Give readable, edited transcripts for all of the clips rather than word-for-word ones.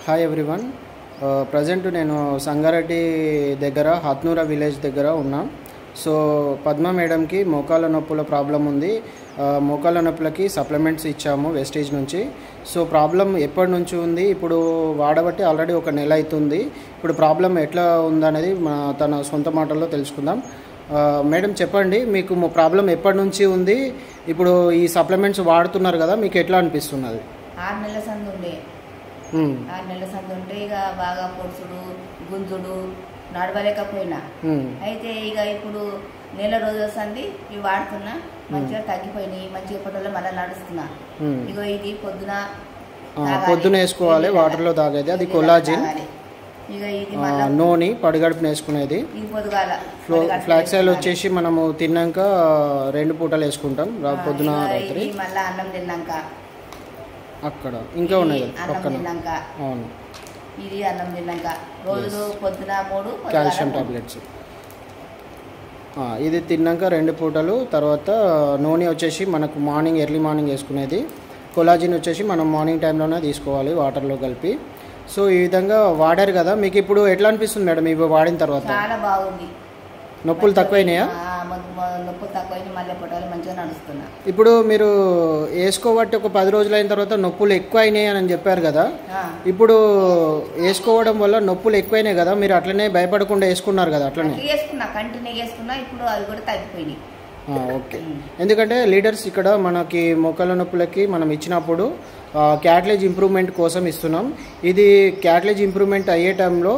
Hi everyone. Present నేను సంగారెడ్డి దగ్గర Hatnoora village దగ్గర ఉన్నా. సో పద్మ మేడంకి మోకాళ్ళ నొప్పుల ప్రాబ్లం ఉంది. మోకాళ్ళ నొప్పులకి సప్లిమెంట్స్ ఇచ్చాము వెస్టేజ్ నుంచి. సో ప్రాబ్లం ఎప్పటి నుంచి ఉంది, ఇప్పుడు వాడబట్టి ఆల్రెడీ ఒక నెల అవుతుంది. ఇప్పుడు ప్రాబ్లం ఎట్లా ఉందనేది తన సొంత మాటల్లో తెలుసుకుందాం. మేడం చెప్పండి, మీకు ప్రాబ్లం ఎప్పటి నుంచి ఉంది, ఇప్పుడు ఈ సప్లిమెంట్స్ వాడుతున్నారు కదా, మీకు ఎట్లా అనిపిస్తున్నది? 6 నెలల సందు ఉండే 6 నెలల సందు ఉంటే ఇక బాగా పొడుచుడు గుంజుడు నడవలేకపోయినా. అయితే ఇక ఇప్పుడు నెల రోజుల సంది ఇవి వాడుతున్నా, మంచిగా తగ్గిపోయినాయి. మంచిగా పొట్టలో మళ్ళీ నడుస్తున్నా. ఇగో ఇది పొద్దున వేసుకోవాలి, వాటర్లో తాగేది, అది కొల్లాజిన్. ఇక ఇది నూనె పడిగడుపున వేసుకునేది. ఇది పొద్దుగాల ఫ్లాక్స్ ఆయిల్ వచ్చేసి మనము తిన్నాక 2 పూటలు వేసుకుంటాం, పొద్దున రాత్రి. మళ్ళీ అన్నం తిన్నాక అక్కడ ఇంకా ఉన్నాయి పక్కన. అవును, ఇది అన్నం తిన్నాక రోజు పొద్దున 3 కాల్షియం టాబ్లెట్స్. ఇది తిన్నాక 2 పూటలు. తర్వాత నూనె వచ్చేసి మనకు మార్నింగ్ ఎర్లీ మార్నింగ్ వేసుకునేది. కొలాజిన్ వచ్చేసి మనం మార్నింగ్ టైంలోనే తీసుకోవాలి వాటర్లో కలిపి. సో ఈ విధంగా వాడారు కదా, మీకు ఇప్పుడు ఎట్లా అనిపిస్తుంది మేడం ఇవి వాడిన తర్వాత? చాలా బాగుంది. నొప్పులు తక్కువైనాయా? నొప్పులు తక్కువైనా మళ్ళీ పొట్టాలు మంచిగా నడుస్తున్నా. ఇప్పుడు మీరు వేసుకోబట్టి ఒక 10 రోజులు అయిన తర్వాత నొప్పులు ఎక్కువ అయినాయి అని చెప్పారు కదా, ఇప్పుడు వేసుకోవడం వల్ల నొప్పులు ఎక్కువైనాయి కదా, మీరు అట్లనే భయపడకుండా వేసుకున్నారు కదా? అట్లనే వేసుకున్నా, కంటిన్యూ వేసుకున్నా. ఇప్పుడు అవి కూడా తగ్గిపోయినాయి. ఓకే. ఎందుకంటే లీడర్స్ ఇక్కడ మనకి మోకాళ్ళ నొప్పులకి మనం ఇచ్చినప్పుడు క్యాట్లేజ్ ఇంప్రూవ్మెంట్ కోసం ఇస్తున్నాం. ఇది క్యాట్లేజ్ ఇంప్రూవ్మెంట్ అయ్యే టైంలో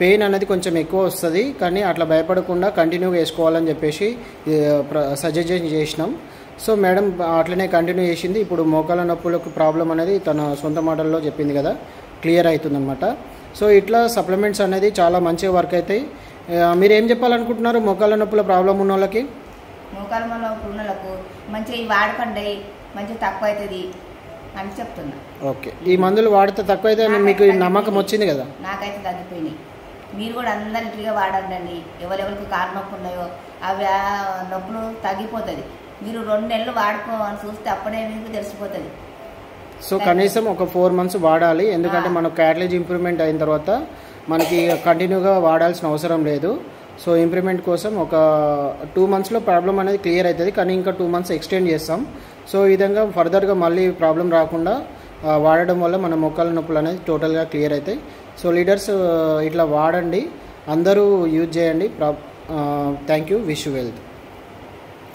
పెయిన్ అనేది కొంచెం ఎక్కువ వస్తుంది, కానీ అట్లా భయపడకుండా కంటిన్యూగా వేసుకోవాలని చెప్పేసి సజెషన్ చేసినాం. సో మేడం అట్లనే కంటిన్యూ చేసింది. ఇప్పుడు మోకాళ్ళ నొప్పులకు ప్రాబ్లం అనేది తన సొంత మాటల్లో చెప్పింది కదా, క్లియర్ అవుతుందన్నమాట. సో ఇట్లా సప్లిమెంట్స్ అనేది చాలా మంచిగా వర్క్ అవుతాయి. మీరు ఏం చెప్పాలనుకుంటున్నారు మోకాళ్ళ నొప్పుల ప్రాబ్లం ఉన్న వాళ్ళకి? మోకాళ్ళ నొప్పుల వాళ్ళకు మంచిగా ఇవి వాడకండి, మంచిగా తక్కువ అవుతుంది అని చెప్తున్నా. ఓకే, ఈ మందులు వాడితే తక్కువ అయితే మీకు నమ్మకం వచ్చింది కదా? నాకైతే తగ్గిపోయినాయి. మీరు కూడా అందరికీగా వాడండి. ఎవరెవరికి కారు నొప్పి ఉన్నాయో అవి నొప్పులు తగ్గిపోతుంది. మీరు 2 నెలలు వాడుకోవాలని చూస్తే అప్పుడే మీకు తెలిసిపోతుంది. సో కనీసం ఒక 4 months వాడాలి, ఎందుకంటే మనకు క్యాట్లేజ్ ఇంప్రూవ్మెంట్ అయిన తర్వాత మనకి కంటిన్యూగా వాడాల్సిన అవసరం లేదు. సో ఇంప్రూవ్మెంట్ కోసం ఒక 2 monthsలో ప్రాబ్లం అనేది క్లియర్ అవుతుంది, కానీ ఇంకా 2 months ఎక్స్టెండ్ చేస్తాం. సో ఈ విధంగా ఫర్దర్గా మళ్ళీ ప్రాబ్లం రాకుండా వాడడం వల్ల మన మోకాళ్ళ నొప్పులు అనేది టోటల్గా క్లియర్ అవుతాయి. సో లీడర్స్ ఇట్లా వాడండి, అందరూ యూజ్ చేయండి. Thank you. Wish you wealth.